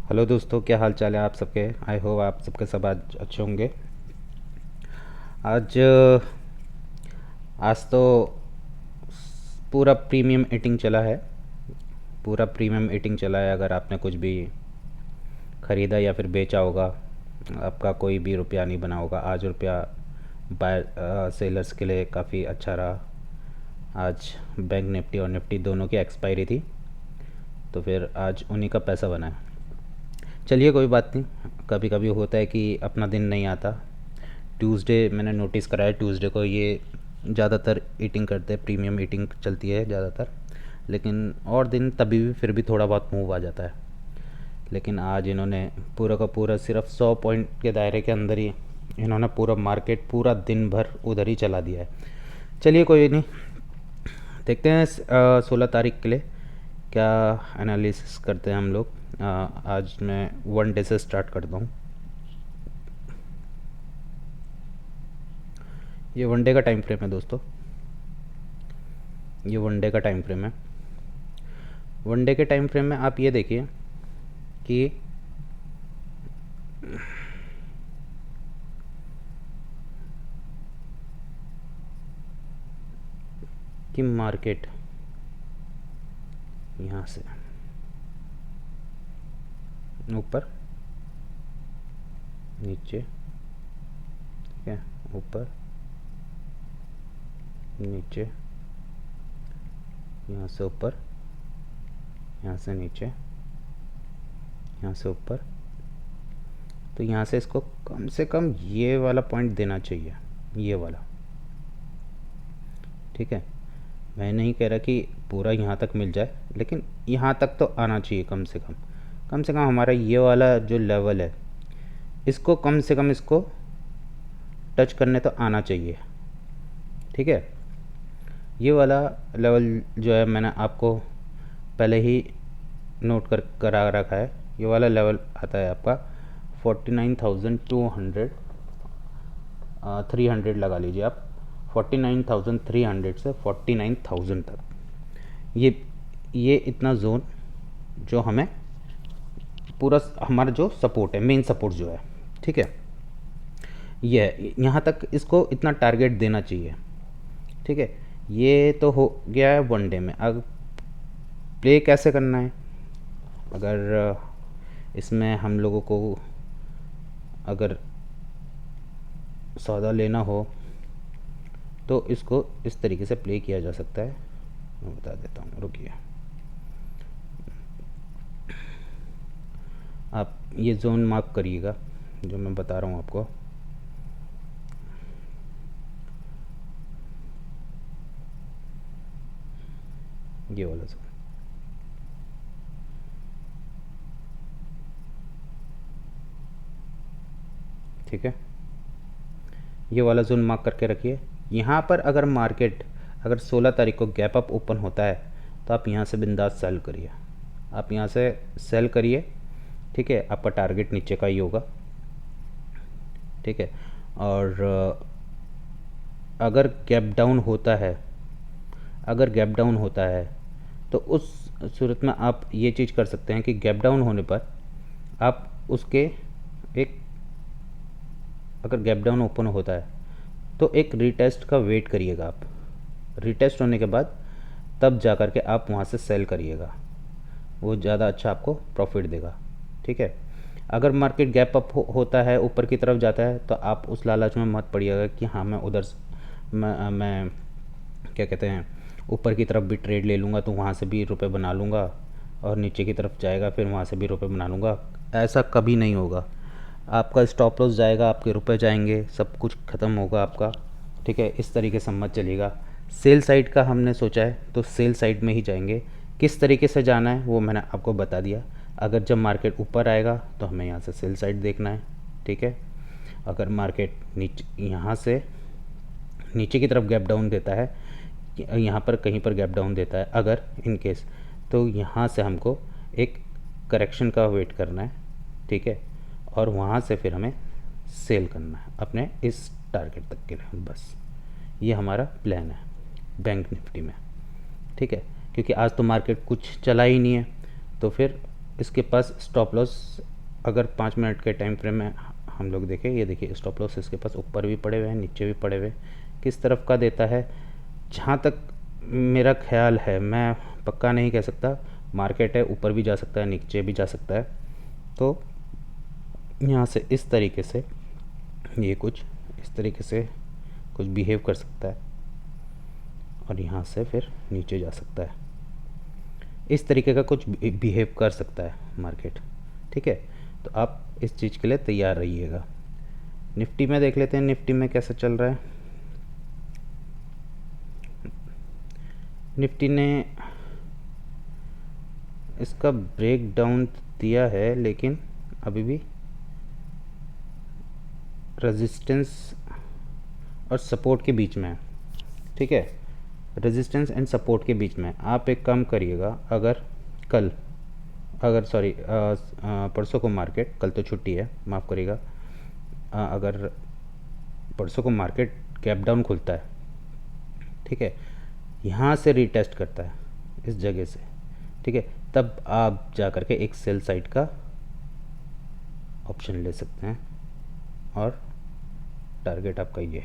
Hello दोस्तों, क्या हाल चाल है आप सबके। आई होप आप सबके सब आज अच्छे होंगे। आज आज तो पूरा प्रीमियम ईटिंग चला है। पूरा प्रीमियम ईटिंग चला है। अगर आपने कुछ भी ख़रीदा या फिर बेचा होगा, आपका कोई भी रुपया नहीं बना होगा। आज रुपया बाय सेलर्स के लिए काफ़ी अच्छा रहा। आज बैंक निफ्टी और निफ्टी दोनों की एक्सपायरी थी, तो फिर आज उन्हीं का पैसा बना है। चलिए कोई बात नहीं, कभी कभी होता है कि अपना दिन नहीं आता। ट्यूसडे मैंने नोटिस करा है, ट्यूसडे को ये ज़्यादातर ईटिंग करते हैं, प्रीमियम ईटिंग चलती है ज़्यादातर। लेकिन और दिन तभी भी फिर भी थोड़ा बहुत मूव आ जाता है। लेकिन आज इन्होंने पूरा का पूरा सिर्फ 100 पॉइंट के दायरे के अंदर ही इन्होंने पूरा मार्केट पूरा दिन भर उधर ही चला दिया है। चलिए कोई नहीं, देखते हैं 16 तारीख के लिए क्या एनालिसिस करते हैं हम लोग। आज मैं वन डे से स्टार्ट करता हूँ। ये वन डे का टाइम फ्रेम है दोस्तों, ये वन डे का टाइम फ्रेम है। वन डे के टाइम फ्रेम में आप ये देखिए कि मार्केट यहाँ से ऊपर नीचे, ठीक है, ऊपर नीचे, यहाँ से ऊपर, यहाँ से नीचे, यहाँ से ऊपर। तो यहाँ से इसको कम से कम ये वाला पॉइंट देना चाहिए, ये वाला, ठीक है। मैं नहीं कह रहा कि पूरा यहाँ तक मिल जाए, लेकिन यहाँ तक तो आना चाहिए कम से कम। कम से कम हमारा ये वाला जो लेवल है, इसको कम से कम इसको टच करने तो आना चाहिए, ठीक है। ये वाला लेवल जो है मैंने आपको पहले ही नोट करा रखा है। ये वाला लेवल आता है आपका 49,200, 300 लगा लीजिए आप। 49,300 से 49,000 तक ये इतना जोन जो हमें पूरा हमारा जो सपोर्ट है, मेन सपोर्ट जो है, ठीक है, ये यहाँ तक इसको इतना टारगेट देना चाहिए, ठीक है। ये तो हो गया है वन डे में। अब प्ले कैसे करना है, अगर इसमें हम लोगों को अगर सौदा लेना हो तो इसको इस तरीके से प्ले किया जा सकता है। मैं बता देता हूँ, रुकिए। आप ये जोन मार्क करिएगा जो मैं बता रहा हूँ आपको। ये वाला जोन, ठीक है, ये वाला जोन मार्क करके रखिए। यहाँ पर अगर मार्केट अगर 16 तारीख को गैप अप ओपन होता है तो आप यहाँ से बिंदास सेल करिए, आप यहाँ से सेल करिए, ठीक है। आपका टारगेट नीचे का ही होगा, ठीक है। और अगर गैप डाउन होता है, अगर गैप डाउन होता है तो उस सूरत में आप ये चीज़ कर सकते हैं कि गैप डाउन होने पर आप उसके एक, अगर गैप डाउन ओपन होता है तो एक रीटेस्ट का वेट करिएगा आप। रीटेस्ट होने के बाद तब जा कर के आप वहाँ से सेल करिएगा, वो ज़्यादा अच्छा आपको प्रॉफिट देगा, ठीक है। अगर मार्केट गैप अप होता है, ऊपर की तरफ जाता है, तो आप उस लालच में मत पड़िएगा कि हाँ मैं उधर मैं क्या कहते हैं ऊपर की तरफ भी ट्रेड ले लूँगा तो वहाँ से भी रुपए बना लूँगा, और नीचे की तरफ जाएगा फिर वहाँ से भी रुपए बना लूँगा। ऐसा कभी नहीं होगा। आपका स्टॉप लॉस जाएगा, आपके रुपए जाएंगे, सब कुछ ख़त्म होगा आपका, ठीक है। इस तरीके से मत चलिएगा। सेल साइड का हमने सोचा है तो सेल साइड में ही जाएंगे। किस तरीके से जाना है वो मैंने आपको बता दिया। अगर जब मार्केट ऊपर आएगा तो हमें यहाँ से सेल साइड देखना है, ठीक है। अगर मार्केट नीचे यहाँ से नीचे की तरफ गैप डाउन देता है, यहाँ पर कहीं पर गैप डाउन देता है अगर इन केस, तो यहाँ से हमको एक करेक्शन का वेट करना है, ठीक है। और वहाँ से फिर हमें सेल करना है अपने इस टारगेट तक के लिए। बस ये हमारा प्लान है बैंक निफ्टी में, ठीक है। क्योंकि आज तो मार्केट कुछ चला ही नहीं है, तो फिर इसके पास स्टॉप लॉस अगर 5 मिनट के टाइम फ्रेम में हम लोग देखें, ये देखिए स्टॉप लॉस इसके पास ऊपर भी पड़े हुए हैं, नीचे भी पड़े हुए हैं। किस तरफ का देता है, जहाँ तक मेरा ख्याल है, मैं पक्का नहीं कह सकता, मार्केट है ऊपर भी जा सकता है नीचे भी जा सकता है। तो यहाँ से इस तरीके से ये कुछ इस तरीके से कुछ बिहेव कर सकता है और यहाँ से फिर नीचे जा सकता है। इस तरीके का कुछ बिहेव कर सकता है मार्केट, ठीक है। तो आप इस चीज़ के लिए तैयार रहिएगा। निफ्टी में देख लेते हैं, निफ्टी में कैसा चल रहा है। निफ्टी ने इसका ब्रेक डाउन दिया है, लेकिन अभी भी रेजिस्टेंस और सपोर्ट के बीच में है, ठीक है। रेजिस्टेंस एंड सपोर्ट के बीच में आप एक काम करिएगा, परसों को मार्केट, कल तो छुट्टी है माफ़ करिएगा, अगर परसों को मार्केट गैप डाउन खुलता है, ठीक है, यहाँ से रीटेस्ट करता है इस जगह से, ठीक है, तब आप जा कर के एक सेल साइड का ऑप्शन ले सकते हैं और टारगेट आपका ये,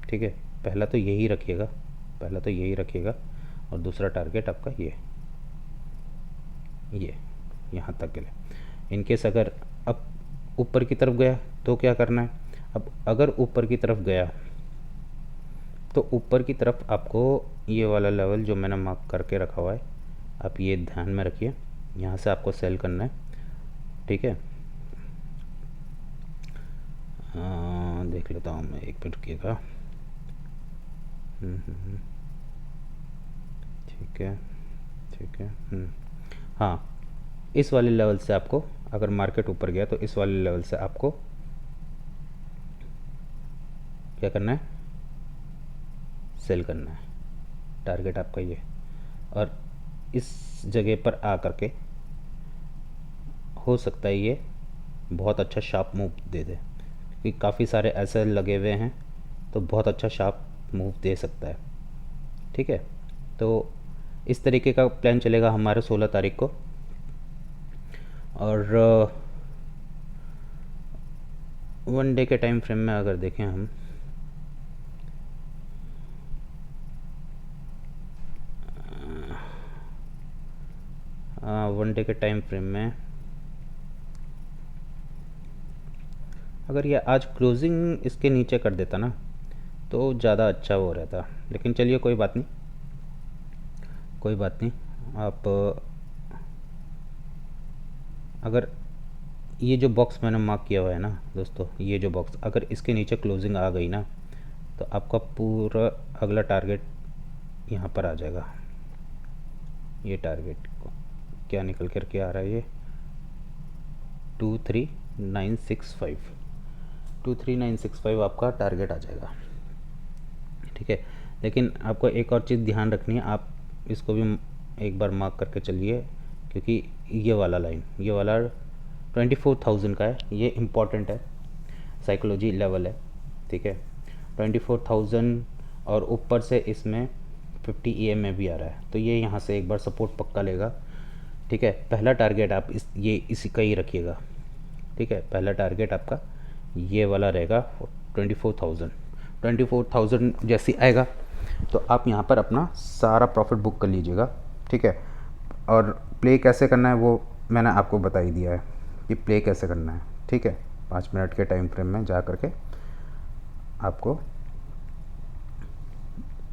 ठीक है। पहला तो यही रखिएगा और दूसरा टारगेट आपका ये यहाँ तक के लिए। इनकेस अगर अब ऊपर की तरफ गया तो क्या करना है, अब अगर ऊपर की तरफ गया तो ऊपर की तरफ आपको ये वाला लेवल जो मैंने मार्क करके रखा हुआ है, आप ये ध्यान में रखिए, यहाँ से आपको सेल करना है, ठीक है। देख लेता हूँ मैं, एक मिनट रुकिएगा। ठीक है। हाँ, इस वाले लेवल से आपको, अगर मार्केट ऊपर गया तो इस वाले लेवल से आपको क्या करना है, सेल करना है। टारगेट आपका ये, और इस जगह पर आ करके हो सकता है ये बहुत अच्छा शार्प मूव दे दे, क्योंकि काफ़ी सारे ऐसे लगे हुए हैं, तो बहुत अच्छा शार्प मूव दे सकता है, ठीक है। तो इस तरीके का प्लान चलेगा हमारे 16 तारीख को। और 1 डे के टाइम फ्रेम में अगर देखें हम, वन डे के टाइम फ्रेम में अगर ये आज क्लोजिंग इसके नीचे कर देता ना तो ज़्यादा अच्छा हो रहता, लेकिन चलिए कोई बात नहीं। आप अगर ये जो बॉक्स मैंने मार्क किया हुआ है ना दोस्तों, ये जो बॉक्स अगर इसके नीचे क्लोजिंग आ गई ना तो आपका पूरा अगला टारगेट यहाँ पर आ जाएगा। ये टारगेट को क्या निकल कर के आ रहा है, ये 23965 आपका टारगेट आ जाएगा, ठीक है। लेकिन आपको एक और चीज़ ध्यान रखनी है, आप इसको भी एक बार मार्क करके चलिए, क्योंकि ये वाला लाइन, ये वाला 24,000 का है, ये इम्पॉर्टेंट है, साइकोलॉजी लेवल है, ठीक है। 24,000 और ऊपर से इसमें 50 EMA भी आ रहा है, तो ये यहाँ से एक बार सपोर्ट पक्का लेगा, ठीक है। पहला टारगेट आप इसी का ही रखिएगा, ठीक है। पहला टारगेट आपका ये वाला रहेगा 24,000 जैसे आएगा तो आप यहाँ पर अपना सारा प्रॉफिट बुक कर लीजिएगा, ठीक है। और प्ले कैसे करना है वो मैंने आपको बता ही दिया है कि प्ले कैसे करना है, ठीक है। 5 मिनट के टाइम फ्रेम में जा करके आपको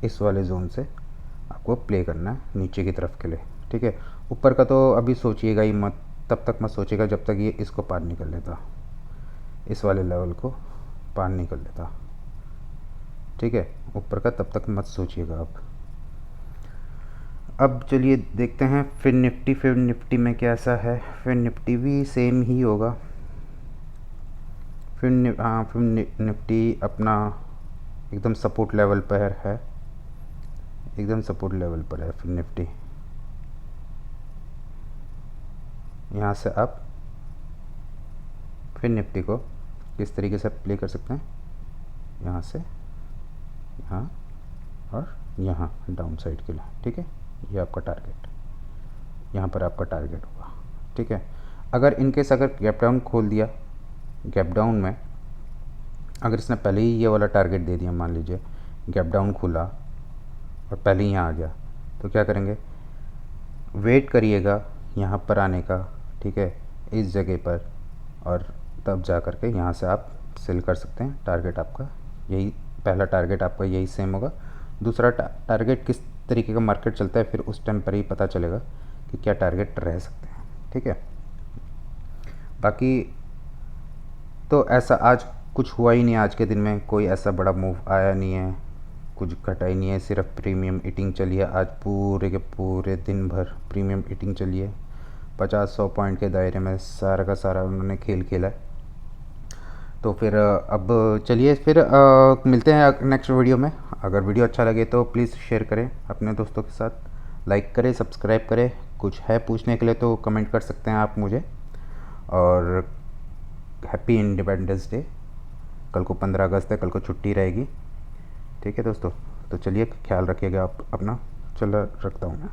इस वाले जोन से आपको प्ले करना है नीचे की तरफ के लिए, ठीक है। ऊपर का तो अभी सोचिएगा ही मत, तब तक मत सोचिएगा जब तक ये इसको पार नहीं कर लेता, इस वाले लेवल को पार नहीं कर लेता, ठीक है। ऊपर का तब तक मत सोचिएगा आप। अब चलिए देखते हैं फिर निफ्टी में कैसा है। फिर निफ्टी भी सेम ही होगा। फिर निफ्टी अपना एकदम सपोर्ट लेवल पर है, एकदम सपोर्ट लेवल पर है फिर निफ्टी। यहाँ से आप फिर निफ्टी को किस तरीके से प्ले कर सकते हैं, यहाँ से यहाँ और यहाँ डाउन साइड के लिए, ठीक है। ये आपका टारगेट, यहाँ पर आपका टारगेट होगा। ठीक है, अगर इनकेस अगर गैप डाउन खोल दिया, गैप डाउन में अगर इसने पहले ही ये वाला टारगेट दे दिया, मान लीजिए गैप डाउन खुला और पहले ही यहाँ आ गया, तो क्या करेंगे, वेट करिएगा यहाँ पर आने का, ठीक है, इस जगह पर, और तब जा कर के यहाँ से आप सेल कर सकते हैं। टारगेट आपका यही, पहला टारगेट आपका यही सेम होगा। दूसरा टारगेट किस तरीके का मार्केट चलता है, फिर उस टाइम पर ही पता चलेगा कि क्या टारगेट रह सकते हैं। ठीक है, बाकी तो ऐसा आज कुछ हुआ ही नहीं, आज के दिन में कोई ऐसा बड़ा मूव आया नहीं है, कुछ घटा ही नहीं है, सिर्फ प्रीमियम ईटिंग चली है। आज पूरे के पूरे दिन भर प्रीमियम ईटिंग चली है, 50-100 पॉइंट के दायरे में सारा का सारा उन्होंने खेल खेला है। तो फिर अब चलिए फिर मिलते हैं नेक्स्ट वीडियो में। अगर वीडियो अच्छा लगे तो प्लीज़ शेयर करें अपने दोस्तों के साथ, लाइक करें, सब्सक्राइब करें। कुछ है पूछने के लिए तो कमेंट कर सकते हैं आप मुझे। और हैप्पी इंडिपेंडेंस डे। कल को 15 अगस्त है, कल को छुट्टी रहेगी। ठीक है दोस्तों, तो चलिए ख्याल रखिएगा आप अपना। चलो रखता हूँ मैं।